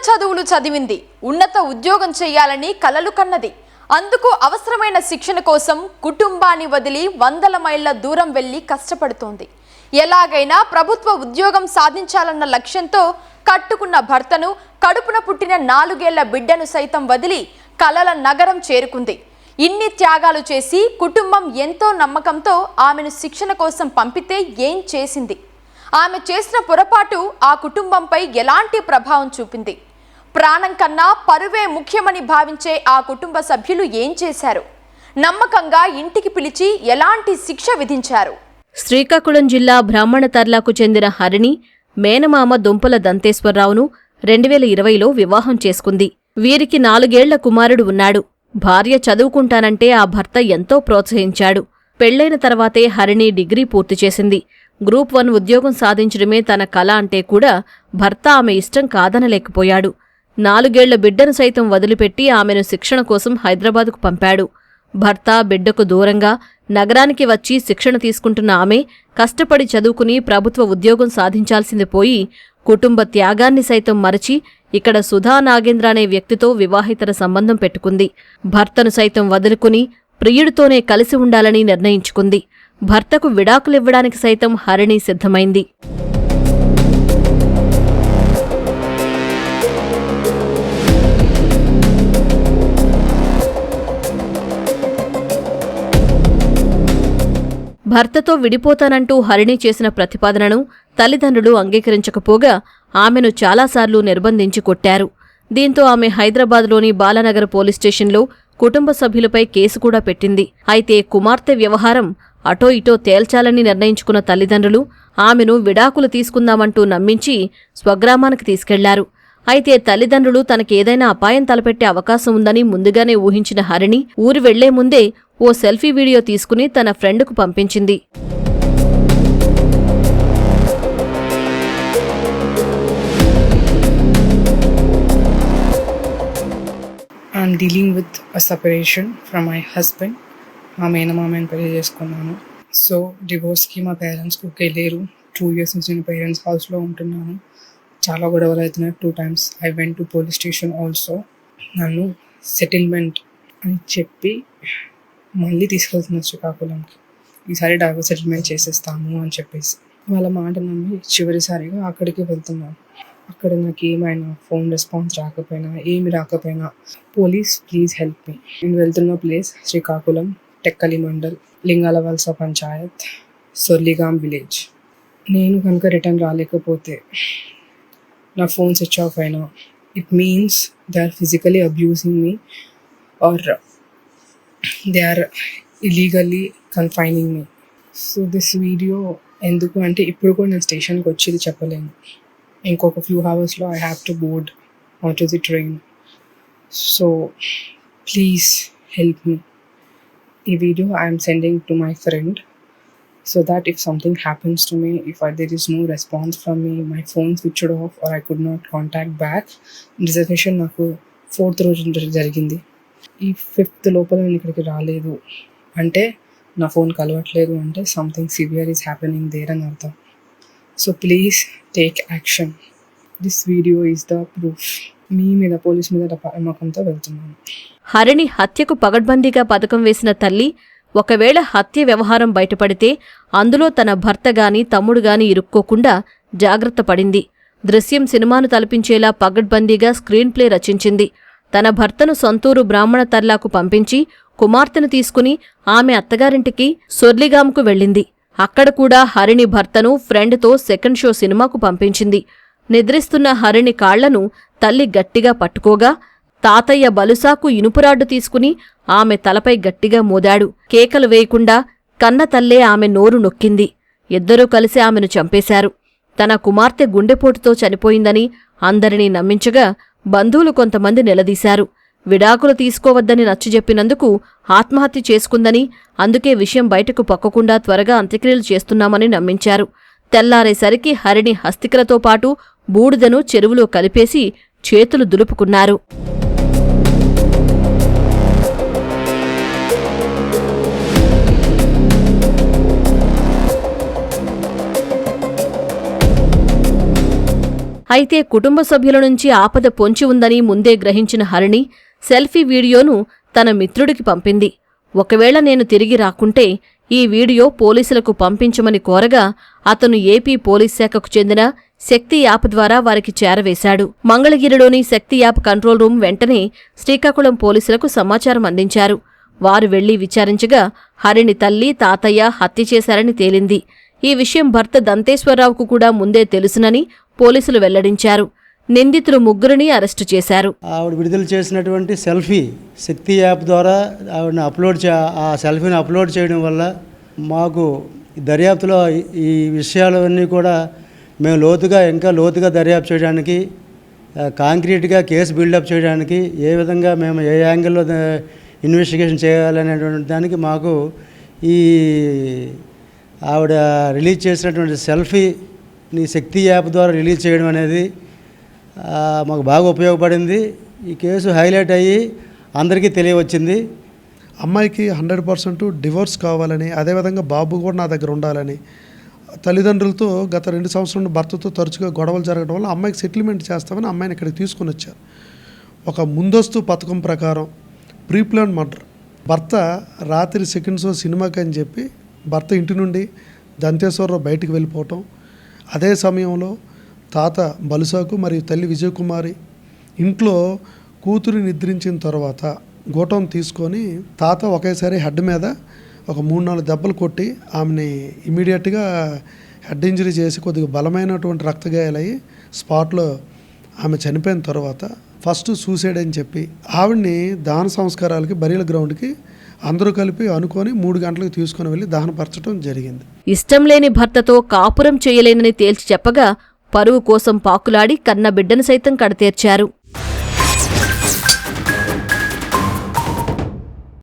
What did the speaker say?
చదువులు చదివింది, ఉన్నత ఉద్యోగం చేయాలని కలలు కన్నది. అందుకు అవసరమైన శిక్షణ కోసం కుటుంబాన్ని వదిలి వందల మైళ్ళ దూరం వెళ్లి కష్టపడుతోంది. ఎలాగైనా ప్రభుత్వ ఉద్యోగం సాధించాలన్న లక్ష్యంతో కట్టుకున్న భర్తను, కడుపున పుట్టిన 4 ఏళ్ల బిడ్డను సైతం వదిలి కలల నగరం చేరుకుంది. ఇన్ని త్యాగాలు చేసి కుటుంబం ఎంతో నమ్మకంతో ఆమెను శిక్షణ కోసం పంపితే ఏం చేసింది? ఆమె చేసిన పొరపాటు ఆ కుటుంబంపై ఎలాంటి ప్రభావం చూపింది? ప్రాణం కన్నా పరువే ముఖ్యమని భావించే ఆ కుటుంబ సభ్యులు ఏం చేశారు? నమ్మకంగా ఇంటికి పిలిచి ఎలాంటి శిక్ష విధించారు? శ్రీకాకుళం జిల్లా బ్రాహ్మణతర్లకు చెందిన హరిణి మేనమామ దుంపల దంతేశ్వరరావును 2020లో వివాహం చేసుకుంది. వీరికి 4 ఏళ్ల కుమారుడు ఉన్నాడు. భార్య చదువుకుంటానంటే ఆ భర్త ఎంతో ప్రోత్సహించాడు. పెళ్లైన తర్వాతే హరిణి డిగ్రీ పూర్తి చేసింది. గ్రూప్ 1 ఉద్యోగం సాధించడమే తన కల అంటే కూడా భర్త ఆమె ఇష్టం కాదనలేకపోయాడు. 4 ఏళ్ల బిడ్డను సైతం వదిలిపెట్టి ఆమెను శిక్షణ కోసం హైదరాబాదుకు పంపాడు. భర్త బిడ్డకు దూరంగా నగరానికి వచ్చి శిక్షణ తీసుకుంటున్న ఆమె కష్టపడి చదువుకుని ప్రభుత్వ ఉద్యోగం సాధించాల్సింది పోయి కుటుంబ త్యాగాన్ని సైతం మరచి ఇక్కడ సుధా నాగేంద్ర అనే వ్యక్తితో వివాహితర సంబంధం పెట్టుకుంది. భర్తను సైతం వదులుకుని ప్రియుడితోనే కలిసి ఉండాలని నిర్ణయించుకుంది. భర్తకు విడాకులివ్వడానికి సైతం హరిణి సిద్ధమైంది. భర్తతో విడిపోతానంటూ హరిణి చేసిన ప్రతిపాదనను తల్లిదండ్రులు అంగీకరించకపోగా ఆమెను చాలాసార్లు నిర్బంధించి కొట్టారు. దీంతో ఆమె హైదరాబాద్లోని బాలానగర్ పోలీస్ స్టేషన్లో కుటుంబ సభ్యులపై కేసు కూడా పెట్టింది. అయితే కుమార్తె వ్యవహారం అటో ఇటో తేల్చాలని నిర్ణయించుకున్న తల్లిదండ్రులు ఆమెను విడాకులు తీసుకుందామంటూ నమ్మించి స్వగ్రామానికి తీసుకెళ్లారు. అయితే తల్లిదండ్రులు తనకేదైనా అపాయం తలపెట్టే అవకాశం ఉందని ముందుగానే ఊహించిన హరిణి ఊరు వెళ్లే ముందే ఓ సెల్ఫీ వీడియో తీసుకుని తన ఫ్రెండ్కు పంపించింది. I'm dealing with a separation from my husband. మా మేనమామని పెళ్లి చేసుకున్నాను. సో డివోర్స్కి మా పేరెంట్స్ వెళ్ళారు. 2 years నుంచి నేను పేరెంట్స్ హౌస్లో ఉంటున్నాను. చాలా గొడవలు అవుతున్నాయి. 2 times I went to police station also. నన్ను సెటిల్మెంట్ అని చెప్పి మళ్ళీ తీసుకెళ్తున్నారు శ్రీకాకుళంకి. ఈసారి డైవర్స్ సెటిల్మెంట్ చేసేస్తాము అని చెప్పేసి వాళ్ళ మాట నమ్మి చివరిసారిగా అక్కడికి వెళ్తున్నాను. అక్కడ నాకు ఏమైనా ఫోన్ రెస్పాన్స్ రాకపోయినా ఏమి రాకపోయినా పోలీస్ ప్లీజ్ హెల్ప్ మీ. నేను వెళ్తున్న ప్లేస్ శ్రీకాకుళం టెక్కలి మండల్ లింగాలవలస పంచాయత్ సొర్లిగాం విలేజ్. నేను కనుక రిటర్న్ రాలేకపోతే నా ఫోన్ స్విచ్ ఆఫ్ అయినా it means they are physically abusing me or they are illegally confining me. So this video ఎందుకు అంటే ఇప్పుడు కూడా నేను స్టేషన్కి వచ్చేది చెప్పలేను. ఇంకొక ఫ్యూ అవర్స్లో I have to board on to the train. So please help me. ఈ video I'm sending to my friend so that if something happens to me, if there is no response from me, my phone switched off or I could not contact back. Reservation నాకు 4th రోజు జరిగింది. ఈ 5th లోపల నేను ఇక్కడికి రాలేదు అంటే నా ఫోన్ కలవట్లేదు అంటే something severe is happening there అని అర్థం. So please take action. This video is the proof. మీ మీద పోలీస్ మీద నమ్మకంతో వెళ్తున్నాను. హరిణి హత్యకు పగడ్బందీగా పథకం వేసిన తల్లి ఒకవేళ హత్య వ్యవహారం బయటపడితే అందులో తన భర్త గాని తమ్ముడు గాని ఇరుక్కోకుండా జాగ్రత్త పడింది. దృశ్యం సినిమాను తలపించేలా పగడ్బందీగా స్క్రీన్ ప్లే రచించింది. తన భర్తను సొంతూరు బ్రాహ్మణతర్లాకు పంపించి కుమార్తెను తీసుకుని ఆమె అత్తగారింటికి సొర్లిగాంకు వెళ్ళింది. అక్కడ కూడా హరిణి భర్తను ఫ్రెండ్తో సెకండ్ షో సినిమాకు పంపించింది. నిద్రిస్తున్న హరిణి కాళ్లను తల్లి గట్టిగా పట్టుకోగా తాతయ్య బలుసాకు ఇనుపురాడ్డు తీసుకుని ఆమె తలపై గట్టిగా మోదాడు. కేకలు వేయకుండా కన్న తల్లే ఆమె నోరు నొక్కింది. ఇద్దరూ కలిసి ఆమెను చంపేశారు. తన కుమార్తె గుండెపోటుతో చనిపోయిందని అందరినీ నమ్మించగా బంధువులు కొంతమంది నిలదీశారు. విడాకులు తీసుకోవద్దని నచ్చజెప్పినందుకు ఆత్మహత్య చేసుకుందని, అందుకే విషయం బయటకు పొక్కకుండా త్వరగా అంత్యక్రియలు చేస్తున్నామని నమ్మించారు. తెల్లారేసరికి హరిణి హస్తికలతో పాటు బూడిదను చెరువులో కలిపేసి చేతులు దులుపుకున్నారు. అయితే కుటుంబ సభ్యుల నుంచి ఆపద పొంచి ఉందని ముందే గ్రహించిన హరిణి సెల్ఫీ వీడియోను తన మిత్రుడికి పంపింది. ఒకవేళ నేను తిరిగి రాకుంటే ఈ వీడియో పోలీసులకు పంపించమని కోరగా అతను ఏపీ పోలీస్ శాఖకు చెందిన శక్తి యాప్ ద్వారా వారికి చేరవేశాడు. మంగళగిరిలోని శక్తి యాప్ కంట్రోల్ రూమ్ వెంటనే శ్రీకాకుళం పోలీసులకు సమాచారం అందించారు. వారు వెళ్లి విచారించగా హరిణి తల్లి, తాతయ్య హత్య చేశారని తేలింది. ఈ విషయం భర్త దంతేశ్వరరావుకు కూడా ముందే తెలుసునని పోలీసులు వెల్లడించారు. నిందితులు ముగ్గురిని అరెస్టు చేశారు. ఆవిడ విడుదల చేసినటువంటి సెల్ఫీ శక్తి యాప్ ద్వారా ఆవిడని ఆ సెల్ఫీని అప్లోడ్ చేయడం వల్ల మాకు దర్యాప్తులో ఈ విషయాలన్నీ కూడా మేము ఇంకా లోతుగా దర్యాప్తు చేయడానికి, కాంక్రీట్గా కేసు బిల్డప్ చేయడానికి, ఏ విధంగా మేము ఏ యాంగిల్లో ఇన్వెస్టిగేషన్ చేయాలనేటువంటి దానికి మాకు ఈ ఆవిడ రిలీజ్ చేసినటువంటి సెల్ఫీని శక్తి యాప్ ద్వారా రిలీజ్ చేయడం అనేది మాకు బాగా ఉపయోగపడింది. ఈ కేసు హైలైట్ అయ్యి అందరికీ తెలియవచ్చింది. అమ్మాయికి 100% డివోర్స్ కావాలని, అదేవిధంగా బాబు కూడా నా దగ్గర ఉండాలని తల్లిదండ్రులతో గత 2 సంవత్సరాల భర్తతో తరచుగా గొడవలు జరగడం వల్ల అమ్మాయికి సెటిల్మెంట్ చేస్తామని అమ్మాయిని ఇక్కడికి తీసుకొని వచ్చారు. ఒక ముందస్తు పథకం ప్రకారం ప్రీప్లాన్ మర్డర్. భర్త రాత్రి సెకండ్ షో సినిమాకి అని చెప్పి భర్త ఇంటి నుండి దంతేశ్వరరావు బయటికి వెళ్ళిపోవటం, అదే సమయంలో తాత బలుసాకు మరియు తల్లి విజయకుమారి ఇంట్లో కూతురు నిద్రించిన తర్వాత గోటం తీసుకొని తాత ఒకేసారి హెడ్ మీద ఒక 3-4 దెబ్బలు కొట్టి ఆమెని ఇమీడియట్గా హెడ్ ఇంజరీ చేసి కొద్దిగా బలమైనటువంటి రక్తగాయాలయ్యి స్పాట్లో ఆమె చనిపోయిన తర్వాత ఫస్ట్ సూసైడ్ అని చెప్పి ఆవిడ్ని దహన సంస్కారాలకి బరియల గ్రౌండ్కి అందరూ కలిపి అనుకొని 3 గంటలకు తీసుకొని వెళ్ళి దహనపరచడం జరిగింది. ఇష్టం లేని భర్తతో కాపురం చేయలేనని తేల్చి చెప్పగా పరువు కోసం పాకులాడి కన్న బిడ్డను సైతం కడతీర్చారు.